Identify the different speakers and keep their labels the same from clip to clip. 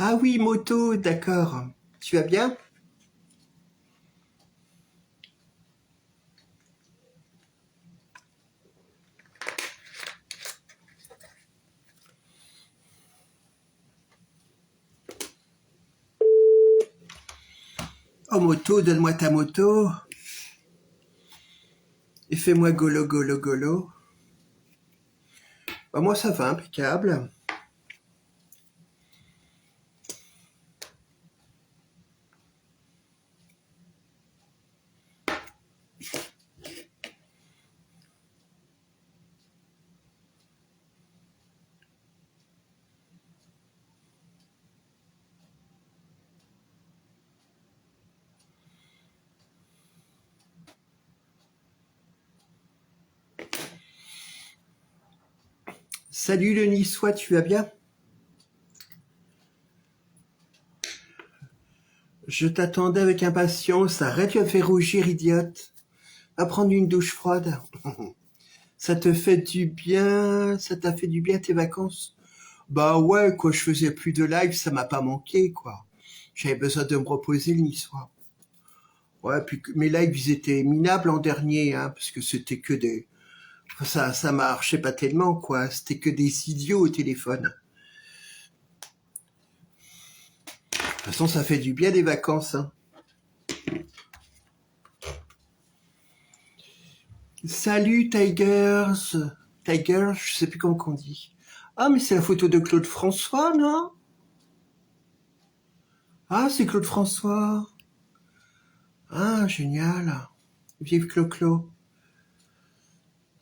Speaker 1: Ah oui, moto, d'accord. Tu vas bien? Oh moto, donne-moi ta moto et fais-moi golo golo golo. Bah, moi ça va, impeccable. Salut le Niçois, tu vas bien? Je t'attendais avec impatience. Arrête, tu vas me faire rougir, idiote. Va prendre une douche froide. Ça te fait du bien, ça t'a fait du bien tes vacances? Bah ouais, quoi, je faisais plus de live, ça m'a pas manqué, quoi. J'avais besoin de me reposer le Niçois. Ouais, puis mes lives, ils étaient minables l'an dernier, hein, parce que c'était que des... Ça marchait pas tellement, quoi. C'était que des idiots au téléphone. De toute façon, ça fait du bien des vacances, hein. Salut, Tigers. Tigers, je sais plus comment on dit. Ah, mais c'est la photo de Claude François, non? Ah, c'est Claude François. Ah, génial. Vive Clo-Clo.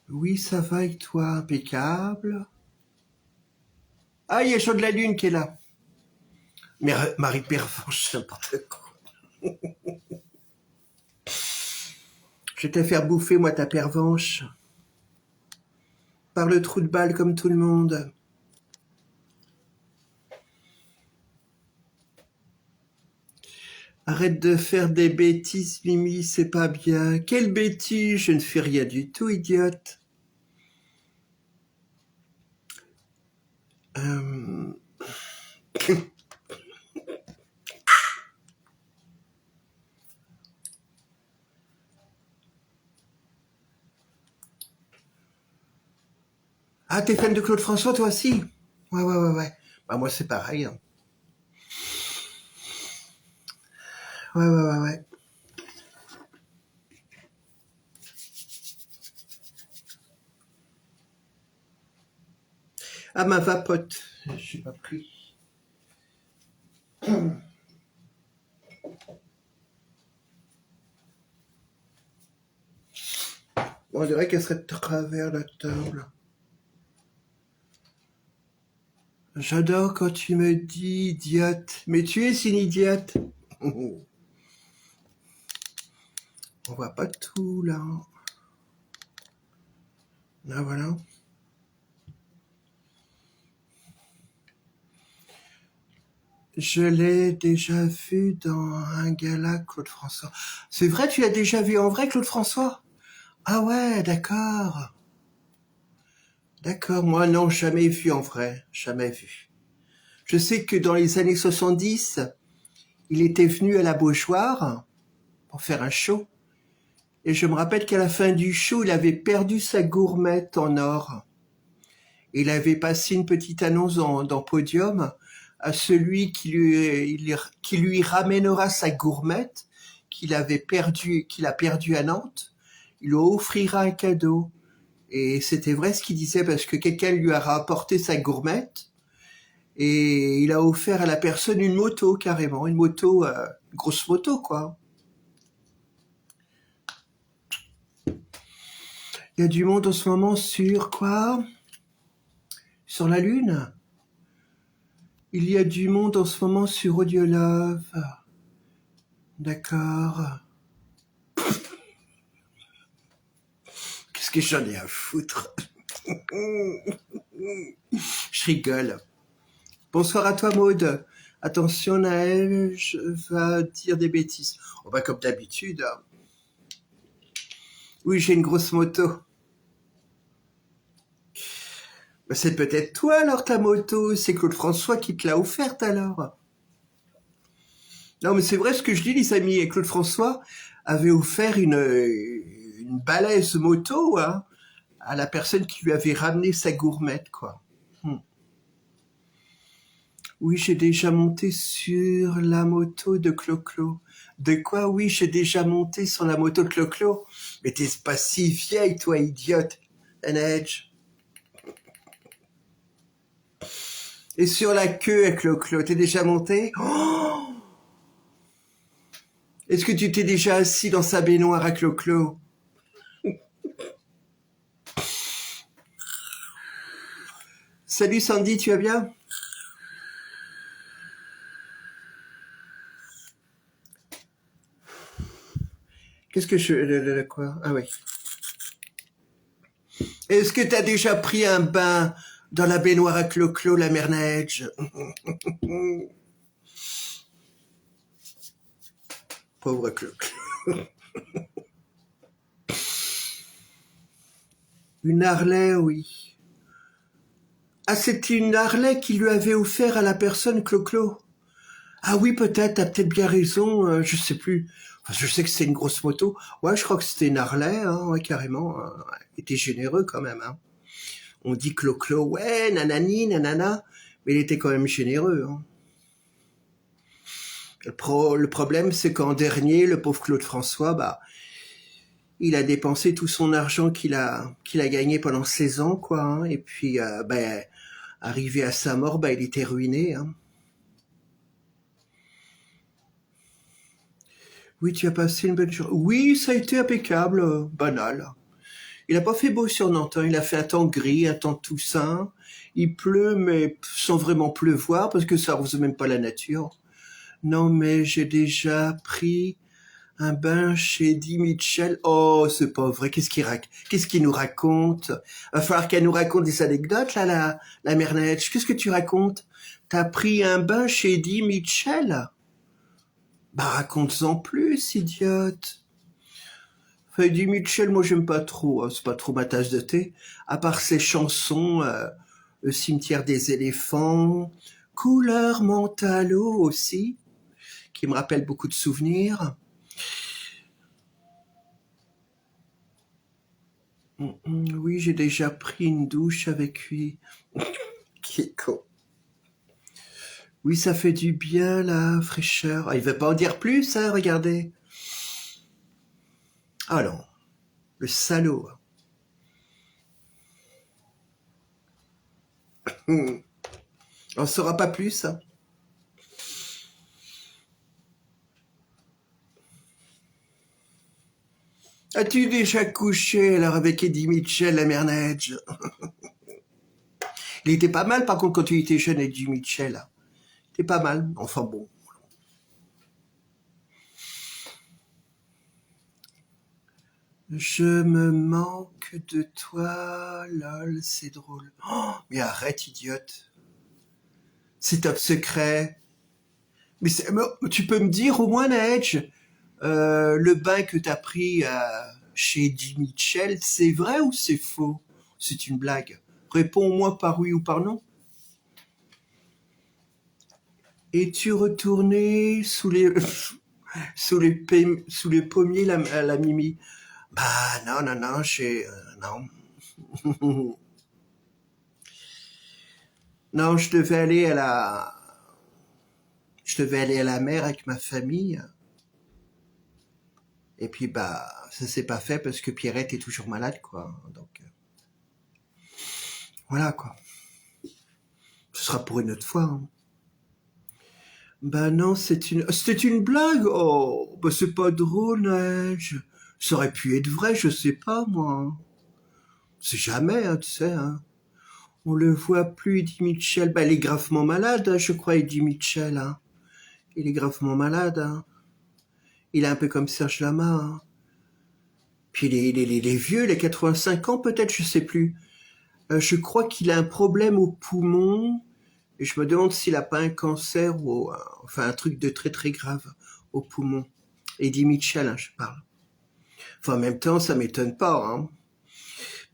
Speaker 1: Oui, ça va et toi? Impeccable. Ah, il y a Jean de la Lune qui est là. Mais Marie Pervenche, n'importe quoi. Je vais te faire bouffer, moi, ta pervenche. Par le trou de balle comme tout le monde. Arrête de faire des bêtises, Mimi, c'est pas bien. Quelle bêtise? Je ne fais rien du tout, idiote. Euh... Ah, t'es fan de Claude François, toi aussi? Ouais. Bah, moi, c'est pareil, hein. Ouais. Ah, ma vapote. Je suis pas pris. On dirait qu'elle serait de travers la table. J'adore quand tu me dis idiote. Mais tu es une idiote. On voit pas tout, là. Là, voilà. Je l'ai déjà vu dans un gala, Claude François. C'est vrai, tu l'as déjà vu en vrai, Claude François? Ah ouais, d'accord. D'accord, moi non, jamais vu en vrai, jamais vu. Je sais que dans les années 70, il était venu à la Beaujoire pour faire un show. Et je me rappelle qu'à la fin du show, il avait perdu sa gourmette en or. Il avait passé une petite annonce dans Podium à celui qui lui ramènera sa gourmette qu'il a perdu à Nantes. Il lui offrira un cadeau. Et c'était vrai ce qu'il disait parce que quelqu'un lui a rapporté sa gourmette et il a offert à la personne une moto carrément, une moto, grosse moto quoi. Il y a du monde en ce moment sur quoi? Sur la Lune? Il y a du monde en ce moment sur Audiolove. D'accord. Qu'est-ce que j'en ai à foutre? Je rigole. Bonsoir à toi Maude. Attention Naël, je vais dire des bêtises. Oh bah comme d'habitude. Hein. Oui, j'ai une grosse moto. Bah, c'est peut-être toi alors ta moto, c'est Claude François qui te l'a offerte alors. Non, mais c'est vrai ce que je dis, les amis. Et Claude François avait offert une balèze moto, hein, à la personne qui lui avait ramené sa gourmette, quoi. Hmm. Oui, j'ai déjà monté sur la moto de Clo-Clo. De quoi? Oui, j'ai déjà monté sur la moto de Clo-Clo. Mais t'es pas si vieille, toi, idiote. Un Edge. Et sur la queue à Clo-Clo, t'es déjà monté? Oh, est-ce que tu t'es déjà assis dans sa baignoire à Clo-Clo? Salut Sandy, tu vas bien? Qu'est-ce que quoi? Ah oui. Est-ce que t'as déjà pris un bain dans la baignoire à Clo-Clo, la mer Neige? Pauvre Clo-Clo. Une Harley, oui. Ah, c'est une Harley qui lui avait offert à la personne Clo-Clo. Ah oui, peut-être, t'as peut-être bien raison, je sais plus. Enfin, je sais que c'est une grosse moto. Ouais, je crois que c'était une Harley, hein, ouais, carrément. Il était généreux quand même, hein. On dit Clo-Clo, ouais, nanani, nanana, mais il était quand même généreux, hein. Le problème, c'est qu'en dernier, le pauvre Claude François, bah, il a dépensé tout son argent qu'il a gagné pendant 16 ans, quoi, hein, et puis, ben, arrivé à sa mort, bah, il était ruiné, hein. Oui, tu as passé une bonne journée. Oui, ça a été impeccable, banal. Il a pas fait beau sur Nantes, hein. Il a fait un temps gris, un temps Toussaint. Il pleut, mais sans vraiment pleuvoir, parce que ça arrose même pas la nature. Non, mais j'ai déjà pris un bain chez Eddie Mitchell. Oh, c'est pas vrai. Qu'est-ce qu'il nous raconte? Va falloir qu'elle nous raconte des anecdotes, là, la mère Neige. Qu'est-ce que tu racontes? T'as pris un bain chez Eddie Mitchell? Bah, raconte-en plus, idiote. Enfin, Eddie Mitchell, moi, j'aime pas trop, hein. C'est pas trop ma tasse de thé. À part ses chansons, Le cimetière des éléphants, Couleur Mentalo aussi, qui me rappelle beaucoup de souvenirs. Oui, j'ai déjà pris une douche avec lui. Qui est con. Oui, ça fait du bien, la fraîcheur. Ah, il veut pas en dire plus, hein, regardez. Ah non, le salaud. On en saura pas plus, hein. As-tu déjà couché alors avec Eddie Mitchell, la mère Neige? Il était pas mal, par contre, quand il était jeune, Eddie Mitchell. Hein. Il était pas mal. Enfin bon. Je me manque de toi, lol, c'est drôle. Oh, mais arrête, idiote. C'est top secret. Mais tu peux me dire au moins, Neige, le bain que t'as pris chez Eddie Mitchell, c'est vrai ou c'est faux? C'est une blague. Réponds-moi par oui ou par non. Es-tu retourné sous les pommiers, la Mimi? Bah non, non, non, non. Non, je devais aller à la mer avec ma famille. Et puis bah ça s'est pas fait parce que Pierrette est toujours malade, quoi. Donc voilà, quoi. Ce sera pour une autre fois, hein. Bah non, c'était une blague. Oh, bah c'est pas drôle, Neige. Ça aurait pu être vrai, je sais pas, moi. C'est jamais, hein, tu sais, hein. On le voit plus, Eddie Mitchell. Bah, il est gravement malade, hein, je crois, Eddie Mitchell, hein. Il est gravement malade, hein. Il est un peu comme Serge Lama, hein. Puis il est vieux, il a 85 ans peut-être, je sais plus. Je crois qu'il a un problème au poumon. Et je me demande s'il a pas un cancer ou enfin un truc de très très grave au poumon. Eddie Mitchell, hein, je parle. Enfin, en même temps, ça m'étonne pas, hein.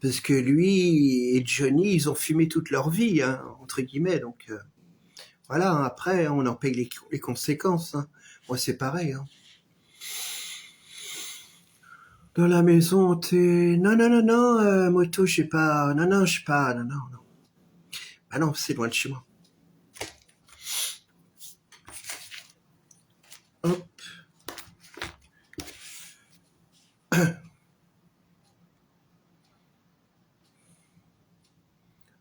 Speaker 1: Parce que lui et Johnny, ils ont fumé toute leur vie, hein, entre guillemets. Donc voilà, hein, après, on en paye les conséquences, hein. Moi, c'est pareil. Hein. Dans la maison, t'es... Non, non, non, non, moto, je sais pas... Non, non, je sais pas... Non, non, non. Ah non, c'est loin de chez moi. Hop.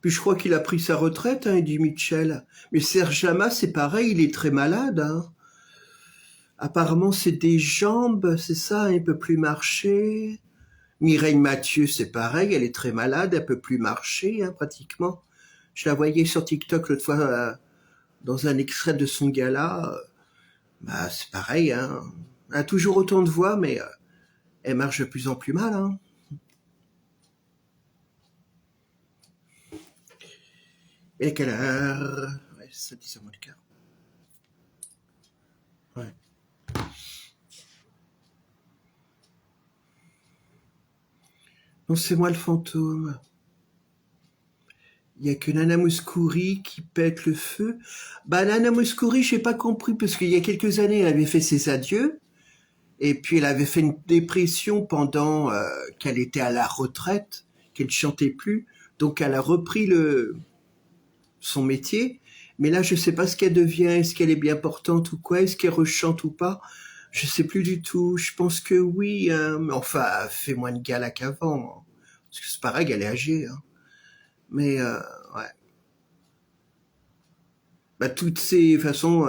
Speaker 1: Puis je crois qu'il a pris sa retraite, hein, Eddie Mitchell. Mais Serge Lama, c'est pareil, il est très malade. Hein. Apparemment, c'est des jambes, c'est ça, il peut plus marcher. Mireille Mathieu, c'est pareil, elle est très malade, elle peut plus marcher, hein, pratiquement. Je la voyais sur TikTok l'autre fois, dans un extrait de son gala. Bah, c'est pareil, hein. Elle a toujours autant de voix, mais elle marche de plus en plus mal, hein. Et quelle heure? Ouais, ça 10h moins le quart. Ouais. Non, c'est moi le fantôme. Il y a que Nana Mouskouri qui pète le feu. Bah, Nana Mouskouri, j'ai pas compris, parce qu'il y a quelques années, elle avait fait ses adieux, et puis elle avait fait une dépression pendant qu'elle était à la retraite, qu'elle chantait plus, donc elle a repris son métier, mais là, je sais pas ce qu'elle devient, est-ce qu'elle est bien portante ou quoi, est-ce qu'elle rechante ou pas, je sais plus du tout, je pense que oui, hein, mais enfin, elle fait moins de gala qu'avant, hein. Parce que c'est pareil, elle est âgée, hein. Mais, ouais. Bah, toutes ces façons,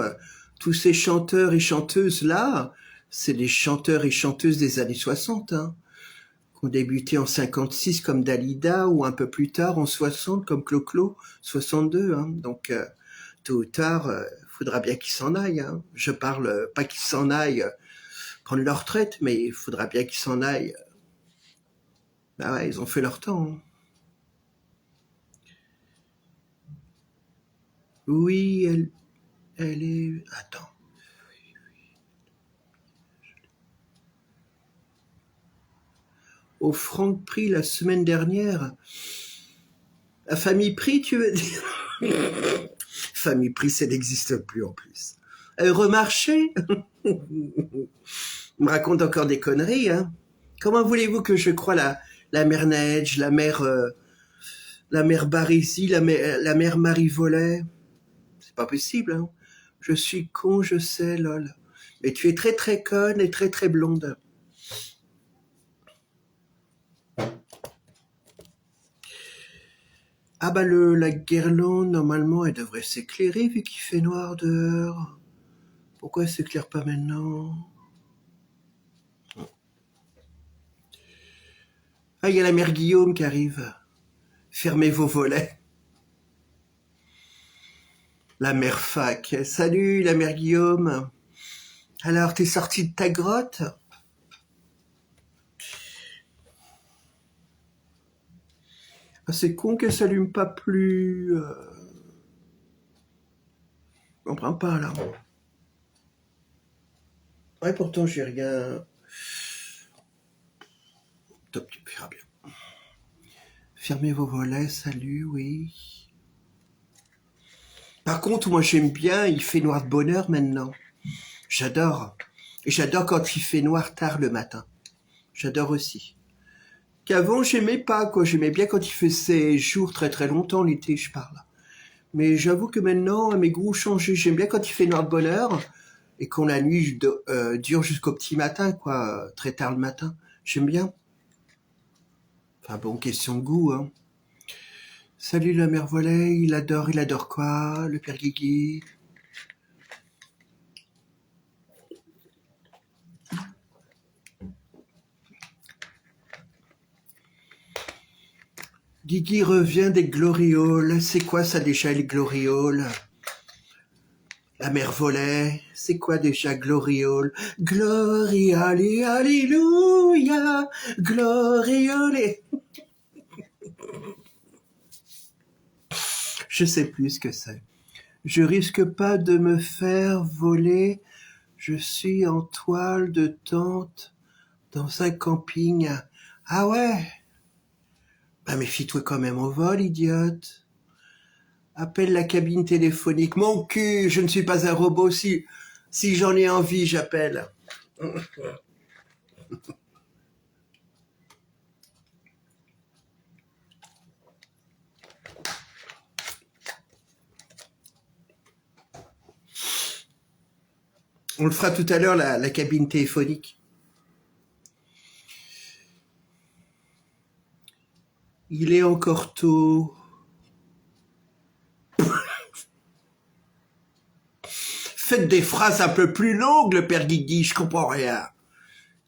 Speaker 1: tous ces chanteurs et chanteuses là, c'est des chanteurs et chanteuses des années 60, hein, qui ont débuté en 56 comme Dalida ou un peu plus tard en 60 comme Clo-Clo, 62, hein. Donc, tôt ou tard, faudra bien qu'ils s'en aillent, hein. Je parle pas qu'ils s'en aillent prendre leur retraite, mais il faudra bien qu'ils s'en aillent. Bah ouais, ils ont fait leur temps, hein. Oui, elle est... Attends. Au Franprix la semaine dernière. La famille Prix, tu veux dire? Famille Prix, ça n'existe plus en plus. Remarché? On me raconte encore des conneries, hein. Comment voulez-vous que je croie la mère Neige, la mère Barisi, la mère Marie Volet? C'est pas possible, hein. Je suis con, je sais, lol. Mais tu es très très conne et très très blonde. Ah bah la guirlande, normalement, elle devrait s'éclairer vu qu'il fait noir dehors. Pourquoi elle s'éclaire pas maintenant? Ah, il y a la mère Guillaume qui arrive. Fermez vos volets. La mère Fac. Salut, la mère Guillaume. Alors, t'es sortie de ta grotte? Ah, c'est con qu'elle s'allume pas plus. Je comprends pas, là. Ouais, pourtant, j'ai rien. Top, tu me feras bien. Fermez vos volets, salut, oui. Par contre, moi, j'aime bien, il fait noir de bonne heure maintenant. J'adore. Et j'adore quand il fait noir tard le matin. J'adore aussi. Qu'avant, j'aimais pas, quoi. J'aimais bien quand il faisait jour très très longtemps, l'été, je parle. Mais j'avoue que maintenant, mes goûts ont changé. J'aime bien quand il fait noir de bonne heure et quand la nuit dure jusqu'au petit matin, quoi, très tard le matin. J'aime bien. Enfin bon, question de goût, hein. Salut la mère Volet, il adore quoi, le père Guigui? Guigui revient des glorioles. C'est quoi ça déjà, les glorioles? La mère Volet, c'est quoi déjà gloriole? Gloria, alléluia, gloriole. Je sais plus ce que c'est. Je risque pas de me faire voler. Je suis en toile de tente dans un camping. Ah ouais? Bah méfie-toi quand même au vol, idiote. Appelle la cabine téléphonique. Mon cul, je ne suis pas un robot. Si j'en ai envie, j'appelle. On le fera tout à l'heure, la cabine téléphonique. Il est encore tôt. Faites des phrases un peu plus longues, le père Guigui, je comprends rien.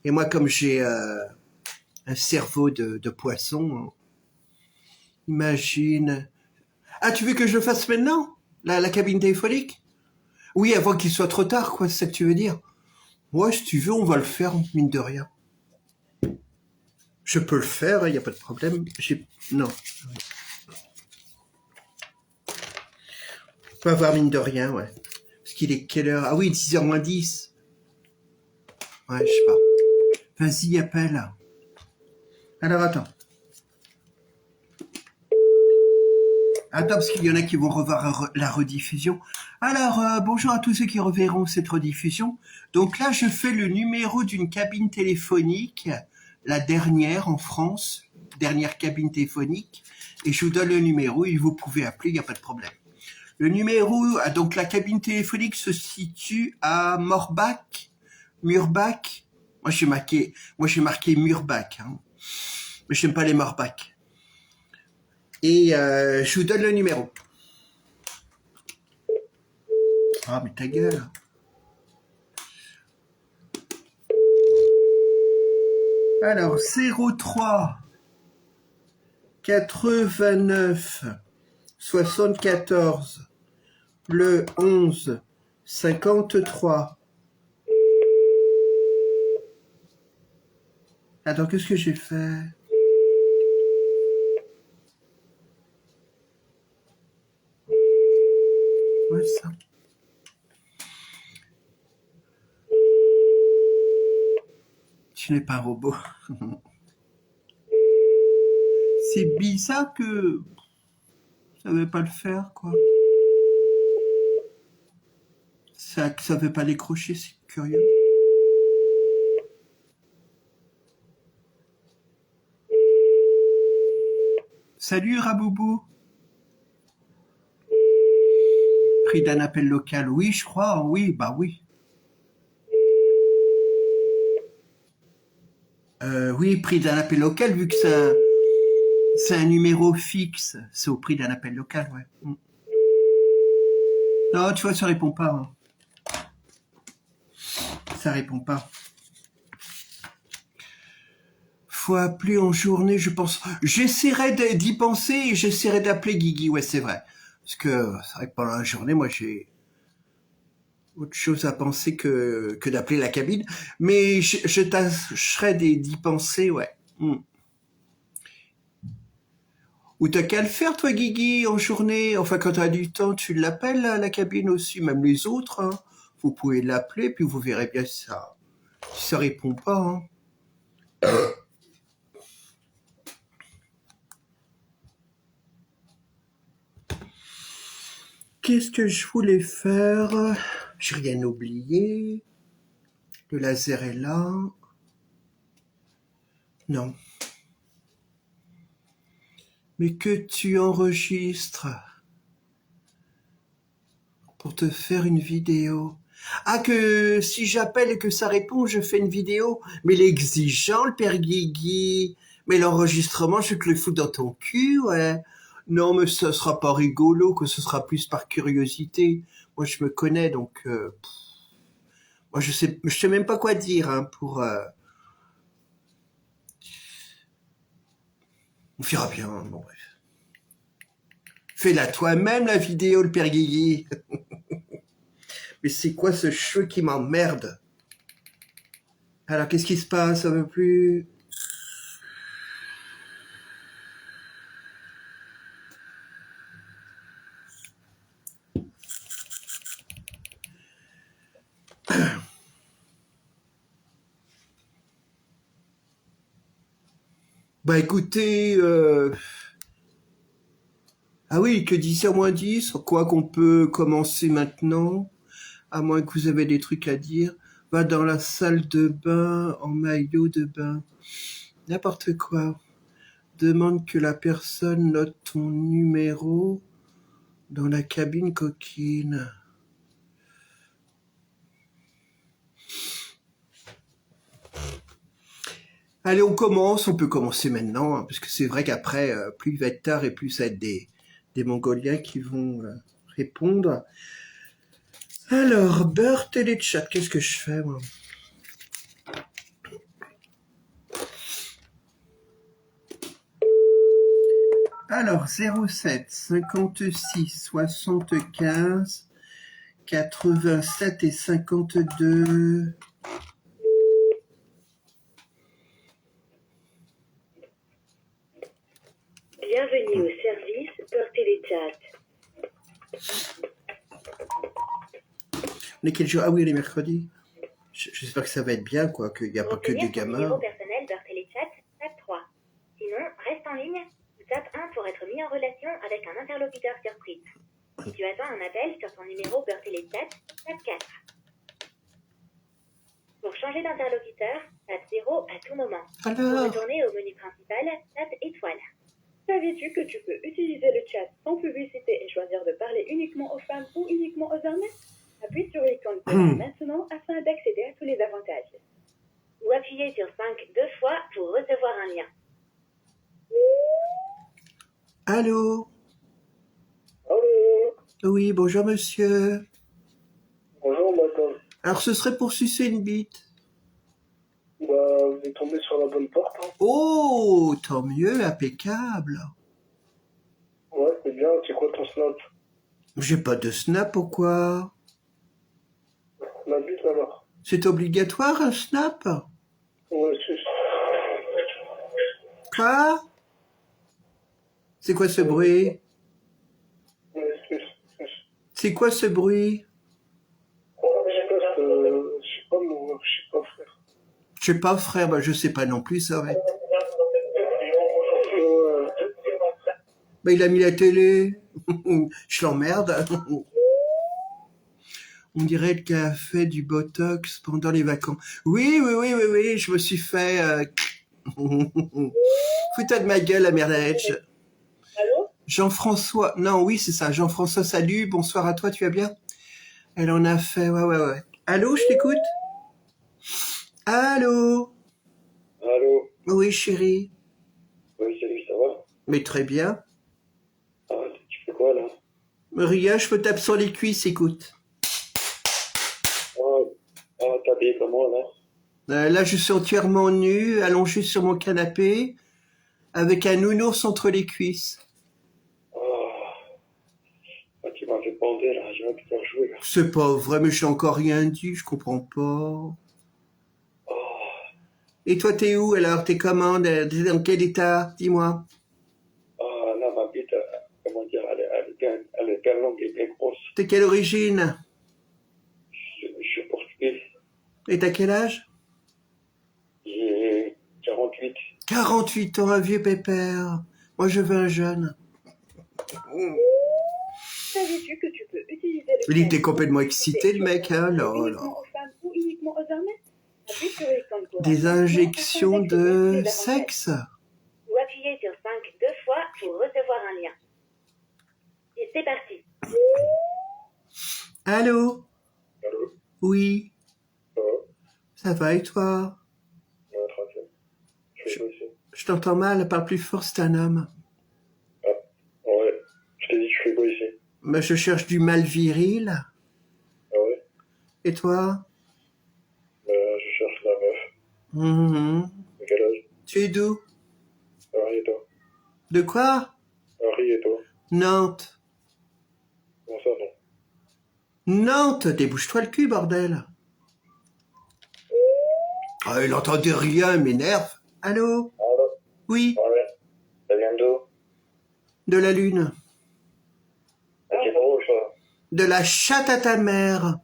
Speaker 1: Et moi, comme j'ai un cerveau de poisson, imagine... Ah, tu veux que je le fasse maintenant, la cabine téléphonique? Oui, avant qu'il soit trop tard, quoi, c'est ça que tu veux dire? Ouais, si tu veux, on va le faire, mine de rien. Je peux le faire, il n'y a pas de problème. Non. On peut avoir mine de rien, ouais. Parce qu'il est quelle heure? Ah oui, 10h moins 10. Ouais, je sais pas. Vas-y, appelle. Alors, attends. Attends, parce qu'il y en a qui vont revoir la rediffusion. Alors, bonjour à tous ceux qui reverront cette rediffusion. Donc là, je fais le numéro d'une cabine téléphonique, la dernière en France, dernière cabine téléphonique, et je vous donne le numéro et vous pouvez appeler, il n'y a pas de problème. Le numéro, donc la cabine téléphonique se situe à Murbach. Moi, j'ai marqué Murbach, hein. Mais j'aime pas les Murbach. Et je vous donne le numéro. Ah, mais ta gueule. Alors, 03 89 74 le 11 53. Attends, qu'est-ce que j'ai fait? Ouais, ça. Tu n'es pas un robot. C'est bizarre que ça ne veut pas le faire, quoi. Ça ne veut pas décrocher, c'est curieux. Salut Raboubou. Prix d'un appel local. Oui, je crois. Oui, bah oui. Oui, prix d'un appel local, vu que c'est un numéro fixe. C'est au prix d'un appel local, ouais. Non, tu vois, ça répond pas. Hein. Ça répond pas. Faut appeler en journée, je pense. J'essaierai d'y penser et j'essaierai d'appeler Guigui. Ouais, c'est vrai. Parce que c'est vrai que pendant la journée, moi, j'ai autre chose à penser que d'appeler la cabine. Mais je tâcherai d'y penser, ouais. Ou t'as qu'à le faire, toi, Guigui, en journée. Enfin, quand t'as du temps, tu l'appelles à la cabine aussi, même les autres. Hein. Vous pouvez l'appeler, puis vous verrez bien si ça répond pas. Hein. Qu'est-ce que je voulais faire? J'ai rien oublié. Le laser est là. Non. Mais que tu enregistres pour te faire une vidéo. Ah, que si j'appelle et que ça répond, je fais une vidéo. Mais l'exigeant, le père Guigui. Mais l'enregistrement, je vais te le foutre dans ton cul, ouais. Non, mais ça sera pas rigolo, que ce sera plus par curiosité. Moi, je me connais, donc... moi, je sais même pas quoi dire, hein, pour... On verra bien, bon bref. Fais-la toi-même, la vidéo, le père Guigui. Mais c'est quoi ce cheveu qui m'emmerde? Alors, qu'est-ce qui se passe? Ça veut plus... Bah écoutez... Ah oui, que 10h moins 10, quoi qu'on peut commencer maintenant. À moins que vous avez des trucs à dire. Va dans la salle de bain en maillot de bain. N'importe quoi. Demande que la personne note ton numéro dans la cabine coquine. Allez, on commence. On peut commencer maintenant, hein, parce que c'est vrai qu'après, plus il va être tard et plus ça va être des Mongoliens qui vont répondre. Alors, beurre téléchat, qu'est-ce que je fais, moi? Alors, 07 56 75 87 et 52.
Speaker 2: Bienvenue au service Beurre Téléchat.
Speaker 1: On est quel jour? Ah oui, les mercredis. J'espère que ça va être bien, quoi, qu'il n'y a pas que des gamins.
Speaker 2: Numéro personnel Beurre Téléchat, tape 3. Sinon, reste en ligne ou tape 1 pour être mis en relation avec un interlocuteur surprise. Si tu attends un appel sur ton numéro Beurre Téléchat, tape 4. Pour changer d'interlocuteur, tape 0 à tout moment. Pour
Speaker 1: Alors,
Speaker 2: retourner au menu principal, tape étoile. Savais-tu que tu peux utiliser le chat sans publicité et choisir de parler uniquement aux femmes ou uniquement aux hommes? Appuie sur l'icône maintenant afin d'accéder à tous les avantages. Ou appuyez sur 5 deux fois pour recevoir un lien.
Speaker 1: allô?
Speaker 3: Allô?
Speaker 1: Oui, bonjour monsieur.
Speaker 3: Bonjour, madame.
Speaker 1: Alors, ce serait pour sucer une bite.
Speaker 3: Bah, vous êtes tombé sur la bonne porte, hein.
Speaker 1: Oh, tant mieux, impeccable.
Speaker 3: Ouais, c'est bien. C'est quoi ton snap?
Speaker 1: J'ai pas de snap, pourquoi?
Speaker 3: Ma bite, alors.
Speaker 1: C'est obligatoire, un snap?
Speaker 3: Ouais,
Speaker 1: Quoi? C'est quoi ce bruit? C'est quoi ce bruit?
Speaker 3: Je sais pas, moi, je sais pas, frère.
Speaker 1: Je sais pas, frère, bah je sais pas non plus, ça va être. Bah il a mis la télé. Je l'emmerde. On dirait qu'il a fait du botox pendant les vacances. Oui, je me suis fait... Fous-toi de ma gueule, la merdèche.
Speaker 3: Allô?
Speaker 1: Jean-François... Non, oui, c'est ça. Jean-François, salut. Bonsoir à toi, tu vas bien? Elle en a fait... Ouais. Allô, je t'écoute? Allô?
Speaker 3: Allô?
Speaker 1: Oui, chérie.
Speaker 3: Oui, salut, ça va?
Speaker 1: Mais très bien.
Speaker 3: Ah, tu fais quoi, là?
Speaker 1: Rien, je me tape sur les cuisses, écoute.
Speaker 3: T'es habillé comment, là?
Speaker 1: Là, je suis entièrement nu, allongé sur mon canapé, avec un nounours entre les cuisses.
Speaker 3: Tu m'as fait bander, là. Je vais te faire jouer, là.
Speaker 1: C'est pas vrai, mais j'ai encore rien dit, je comprends pas. Et toi, t'es où alors? T'es comment? T'es dans quel état? Dis-moi.
Speaker 3: Là, ma bite, comment dire, elle est bien longue et bien grosse.
Speaker 1: T'es quelle origine?
Speaker 3: Je suis portugais.
Speaker 1: Et t'as quel âge?
Speaker 3: J'ai 48.
Speaker 1: 48 ans, un vieux pépère. Moi, je veux un jeune.
Speaker 2: Savais-tu que tu peux utiliser le
Speaker 1: Il était complètement excité, le mec, hein, là.
Speaker 2: uniquement aux femmes ou uniquement aux hommes? Appuie sur l'icône pour
Speaker 1: Des injections de sexe.
Speaker 2: Ou appuyez sur 5 deux fois pour recevoir un lien. Et c'est parti.
Speaker 1: Allô?
Speaker 3: Allô?
Speaker 1: Oui.
Speaker 3: Ça va?
Speaker 1: Ça va et toi?
Speaker 3: Ouais, tranquille. Je fais quoi ici?
Speaker 1: Je t'entends mal, parle plus fort, c'est un homme.
Speaker 3: Ouais. Je t'ai dit, tu fais quoi ici?
Speaker 1: Mais je cherche du mal viril.
Speaker 3: Ah ouais?
Speaker 1: Et toi?
Speaker 3: Je cherche la meuf. De quel âge?
Speaker 1: Tu es d'où?
Speaker 3: Harry et toi?
Speaker 1: De quoi?
Speaker 3: Harry et toi?
Speaker 1: Nantes.
Speaker 3: Comment ça, non?
Speaker 1: Nantes, débouche-toi le cul, bordel. Ah, il entendait rien, il m'énerve. Allô?
Speaker 3: Allô?
Speaker 1: Oui,
Speaker 3: Ouais. Ça vient d'où?
Speaker 1: de la lune.
Speaker 3: C'est drôle, ça.
Speaker 1: De la chatte à ta mère.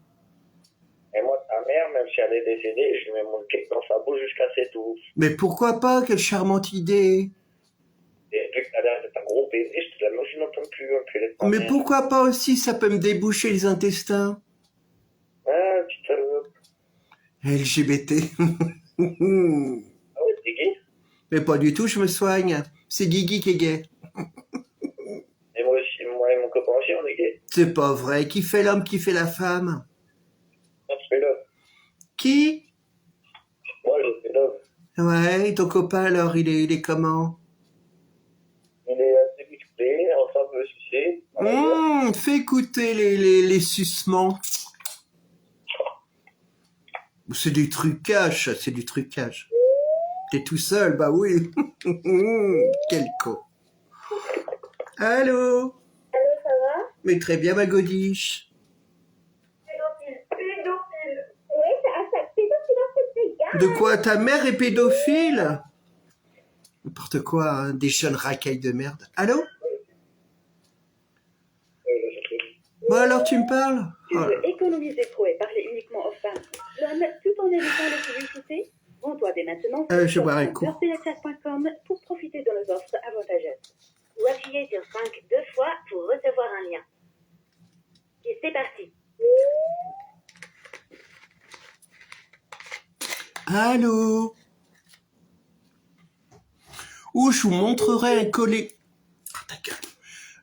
Speaker 3: Et moi, ta mère, même si elle est décédée, je lui mets mon cake dans sa bouche jusqu'à ses tours.
Speaker 1: Mais pourquoi pas? Quelle charmante idée.
Speaker 3: Et vu que t'as l'air d'être un gros baiser, je te la n'entends plus, enculé de ta
Speaker 1: Mais
Speaker 3: mère.
Speaker 1: pourquoi pas aussi? Ça peut me déboucher les intestins.
Speaker 3: Ah,
Speaker 1: LGBT.
Speaker 3: Ah ouais, t'es gay?
Speaker 1: Mais pas du tout, je me soigne. C'est Guigui qui est gay.
Speaker 3: Et moi aussi, moi et mon copain aussi, on est gay.
Speaker 1: C'est pas vrai. Qui fait l'homme, qui fait la femme?
Speaker 3: Moi, je fais love.
Speaker 1: Qui?
Speaker 3: Moi, je fais love.
Speaker 1: Ouais, et ton copain alors, il est comment?
Speaker 3: Il est assez musclé, enfin, un peu sucé. On va dire.
Speaker 1: Fais écouter les sucements. C'est du trucage, ça, c'est du trucage. T'es tout seul, bah oui. Quel con. Allô?
Speaker 2: Allô, ça va?
Speaker 1: Mais très bien, ma godiche.
Speaker 2: Pédophile. Oui, ça pédophile, c'est
Speaker 1: De quoi? Ta mère est pédophile? N'importe quoi, hein, des jeunes racailles de merde. Allô? Bon alors, tu me parles?
Speaker 2: Tu
Speaker 1: Oh,
Speaker 2: veux économiser trop et parler uniquement aux femmes tout en évitant les publicités? Rends-toi dès maintenant
Speaker 1: je vais boire un coup.
Speaker 2: sur pour profiter de nos offres avantageuses. Ou appuyez sur 5 deux fois pour recevoir un lien. Et c'est parti.
Speaker 1: Allô? Ou je vous montrerai un collecteur. Ta gueule.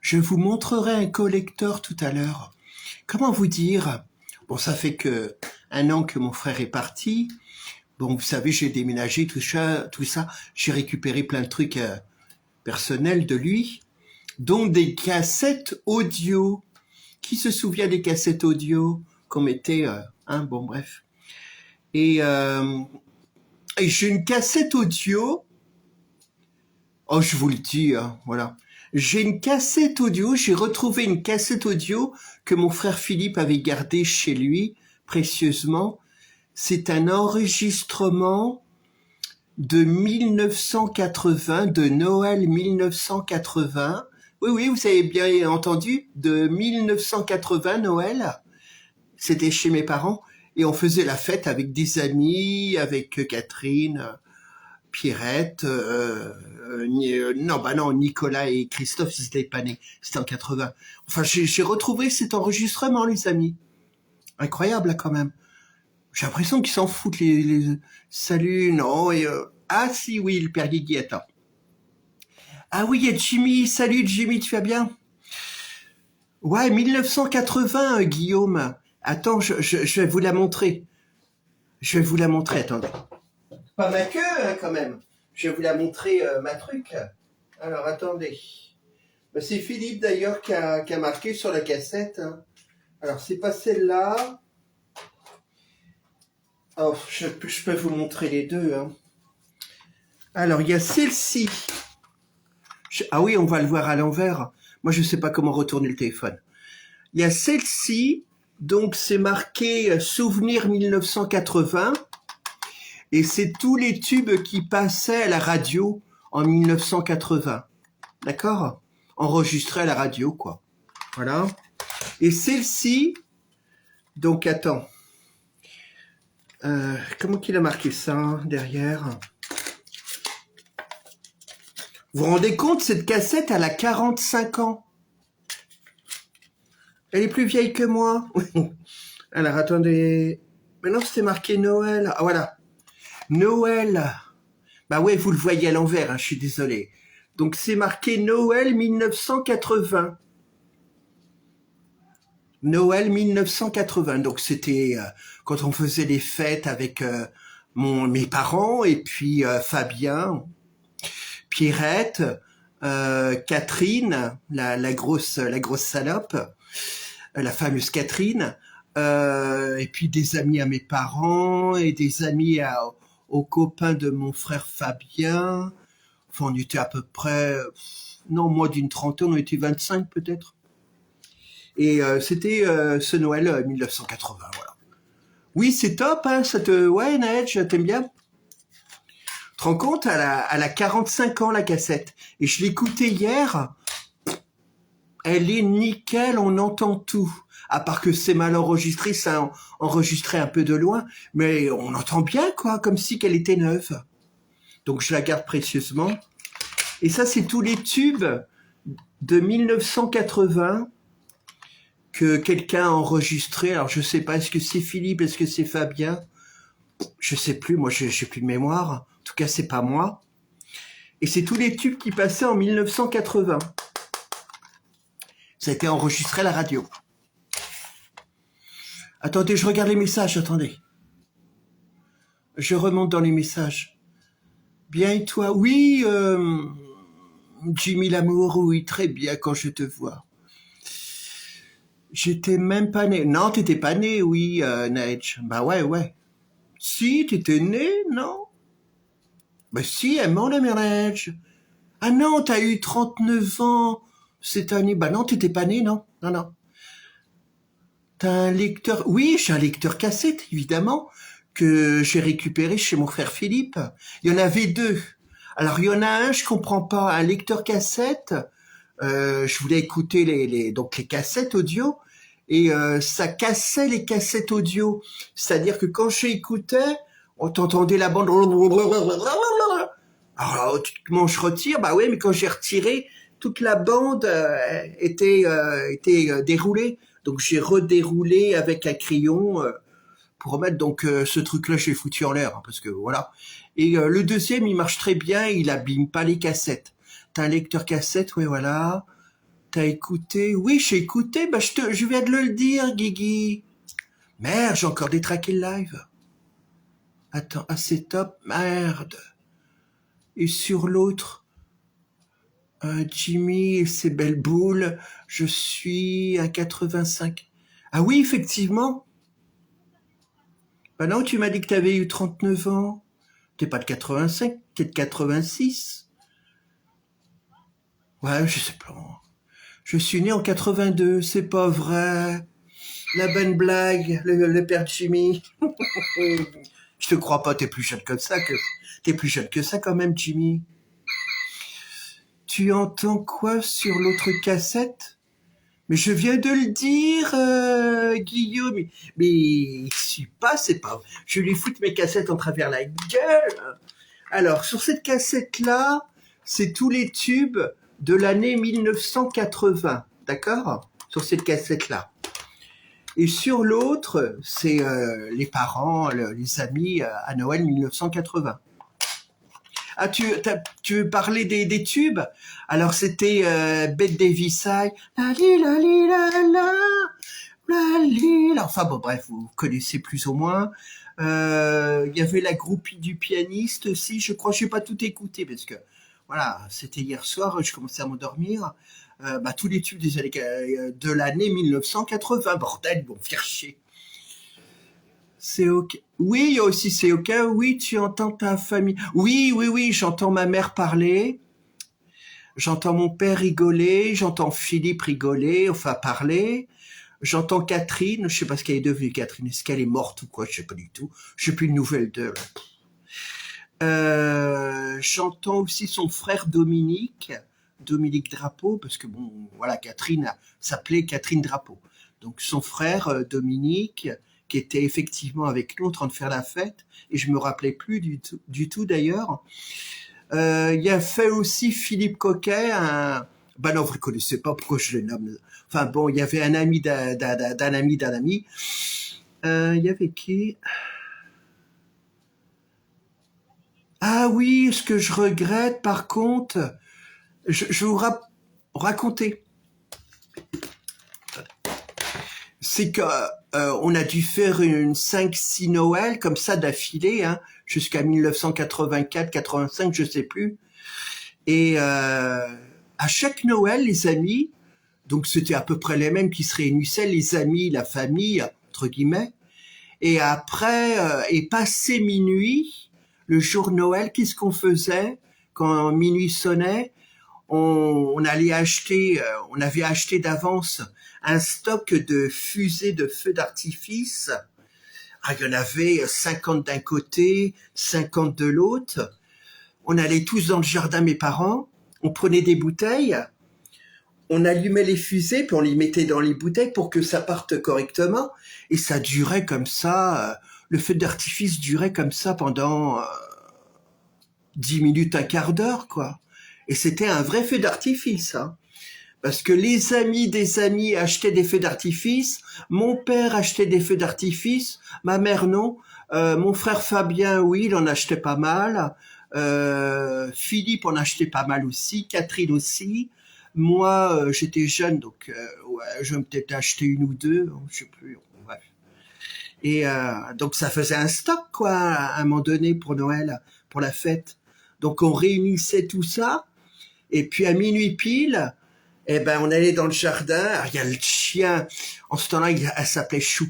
Speaker 1: Je vous montrerai un collecteur tout à l'heure. Comment vous dire? Bon, ça fait que 1 an que mon frère est parti. Bon, vous savez, j'ai déménagé, tout ça. J'ai récupéré plein de trucs personnels de lui, dont des cassettes audio. Qui se souvient des cassettes audio qu'on mettait, bon, bref. Et j'ai une cassette audio. Oh, je vous le dis, voilà. J'ai une cassette audio, j'ai retrouvé une cassette audio que mon frère Philippe avait gardée chez lui, précieusement. C'est un enregistrement de 1980, de Noël 1980. Oui, vous avez bien entendu, de 1980, Noël. C'était chez mes parents et on faisait la fête avec des amis, avec Catherine, Pierrette, Nicolas et Christophe, ils étaient pas nés, c'était en 80. Enfin, j'ai retrouvé cet enregistrement, les amis. Incroyable, là, quand même. J'ai l'impression qu'ils s'en foutent, Salut, non, ah si, oui, le père Guigui, attends. Ah oui, il y a Jimmy, salut Jimmy, tu vas bien? Ouais, 1980, Guillaume. Attends, je vais vous la montrer. Attendez. Pas ma queue, hein, quand même. Je vais vous la montrer, ma truc. Alors, attendez. Ben, c'est Philippe, d'ailleurs, qui a marqué sur la cassette. Hein. Alors, c'est pas celle-là. Oh, je peux vous montrer les deux. Hein. Alors, il y a celle-ci. Ah oui, on va le voir à l'envers. Moi, je sais pas comment retourner le téléphone. Il y a celle-ci. Donc, c'est marqué Souvenir 1980. Et c'est tous les tubes qui passaient à la radio en 1980. D'accord? Enregistrés à la radio, quoi. Voilà. Et celle-ci, donc attends. Comment qu'il a marqué ça hein, derrière? Vous vous rendez compte, cette cassette, elle a 45 ans. Elle est plus vieille que moi. Alors, attendez. Mais non, c'était marqué Noël. Ah, voilà. Noël. Bah ouais, vous le voyez à l'envers, hein, je suis désolé. Donc, c'est marqué Noël 1980. Noël 1980. Donc, c'était quand on faisait les fêtes avec mes parents et puis Fabien, Pierrette, Catherine, la grosse salope, la fameuse Catherine, et puis des amis à mes parents et des amis aux copains de mon frère Fabien. Enfin, on était à peu près, non, moins d'une trentaine, on était 25 peut-être. Et c'était ce Noël 1980, voilà. Oui, c'est top, hein, ouais, Nedge, t'aimes bien? Tu te rends compte, elle a 45 ans, la cassette. Et je l'écoutais hier, elle est nickel, on entend tout. À part que c'est mal enregistré, ça enregistré un peu de loin, mais on entend bien, quoi, comme si qu'elle était neuve. Donc je la garde précieusement. Et ça, c'est tous les tubes de 1980 que quelqu'un a enregistré. Alors je sais pas, est-ce que c'est Philippe, est-ce que c'est Fabien? Je sais plus, moi j'ai plus de mémoire. En tout cas, c'est pas moi. Et c'est tous les tubes qui passaient en 1980. Ça a été enregistré à la radio. Attendez, je regarde les messages, attendez. Je remonte dans les messages. Bien et toi? Oui, Jimmy l'amour, oui, très bien quand je te vois. J'étais même pas né. Non, t'étais pas né, oui, Neige. Bah ouais. Si, t'étais né, non? Bah si, elle ment la mère Neige. Ah non, t'as eu 39 ans cette année. Bah non, t'étais pas né, non. Non. T'as un lecteur... Oui, j'ai un lecteur cassette, évidemment, que j'ai récupéré chez mon frère Philippe. Il y en avait deux. Alors, il y en a un, je comprends pas, un lecteur cassette. Je voulais écouter donc les cassettes audio. Et ça cassait les cassettes audio. C'est-à-dire que quand j'écoutais, on t'entendait la bande... Alors, comment je retire? Bah oui, mais quand j'ai retiré, toute la bande était déroulée. Donc j'ai redéroulé avec un crayon pour remettre donc ce truc-là, je l'ai foutu en l'air, hein, parce que voilà. Et le deuxième, il marche très bien, il abîme pas les cassettes. T'as un lecteur cassette, oui voilà. T'as écouté? Oui, j'ai écouté, bah je viens de le dire, Guigui. Merde, j'ai encore détraqué le live. Attends, ah c'est top, merde. Et sur l'autre, Jimmy et ses belles boules, je suis à 85. Ah oui, effectivement. Bah non, tu m'as dit que t'avais eu 39 ans. T'es pas de 85, t'es de 86. Ouais, je sais pas. Je suis né en 82, c'est pas vrai. La bonne blague, le père Jimmy. Je te crois pas, t'es plus jeune que ça quand même, Jimmy. Tu entends quoi sur l'autre cassette? Mais je viens de le dire, Guillaume. Mais il suit pas, c'est pas... Je lui fous mes cassettes en travers la gueule. Alors, sur cette cassette-là, c'est tous les tubes de l'année 1980, d'accord? Sur cette cassette-là. Et sur l'autre, c'est les parents, les amis à Noël 1980. Ah, tu veux parler des tubes? Alors, c'était Bette Davis, la li la li la li. Enfin bon, bref, vous connaissez plus ou moins. Il y avait la groupie du pianiste aussi. Je crois, je n'ai pas tout écouté parce que voilà, c'était hier soir. Je commençais à m'endormir. Tous les tubes des années de l'année 1980. Bordel, ils vont me faire chier. C'est ok. Oui, il y a aussi c'est ok. Oui, tu entends ta famille. Oui, j'entends ma mère parler. J'entends mon père rigoler. J'entends Philippe rigoler, enfin parler. J'entends Catherine. Je sais pas ce qu'elle est devenue, Catherine. Est-ce qu'elle est morte ou quoi? Je sais pas du tout. Je n'ai plus de nouvelles d'elle. J'entends aussi son frère Dominique Drapeau, parce que bon, voilà, Catherine s'appelait Catherine Drapeau. Donc son frère Dominique, qui était effectivement avec nous en train de faire la fête, et je me rappelais plus du tout d'ailleurs. Il y a fait aussi Philippe Coquet, bah non, vous ne connaissez pas, pourquoi je le nomme. Enfin bon, il y avait un ami d'un ami. Il y avait qui? Ah oui, ce que je regrette par contre, je vais vous raconter. C'est que on a dû faire une 5-6 Noël comme ça d'affilée, hein, jusqu'à 1984-85, je sais plus. Et à chaque Noël, les amis, donc c'était à peu près les mêmes qui se réunissaient, les amis, la famille, entre guillemets. Et après, et passé minuit, le jour de Noël, qu'est-ce qu'on faisait quand minuit sonnait? On allait acheter, on avait acheté d'avance un stock de fusées de feux d'artifice. Ah, il y en avait 50 d'un côté, 50 de l'autre. On allait tous dans le jardin, mes parents. On prenait des bouteilles. On allumait les fusées, puis on les mettait dans les bouteilles pour que ça parte correctement. Et ça durait comme ça. Le feu d'artifice durait comme ça pendant 10 minutes, un quart d'heure, quoi. Et c'était un vrai feu d'artifice, hein. Parce que les amis des amis achetaient des feux d'artifice, mon père achetait des feux d'artifice, ma mère non, mon frère Fabien, oui, il en achetait pas mal, Philippe en achetait pas mal aussi, Catherine aussi, moi j'étais jeune donc ouais, je vais peut-être acheter une ou deux, je sais plus, bref. Et donc ça faisait un stock quoi à un moment donné pour Noël, pour la fête. Donc on réunissait tout ça, et puis à minuit pile, eh ben, on allait dans le jardin. Alors, il y a le chien. En ce temps-là, elle s'appelait Chou.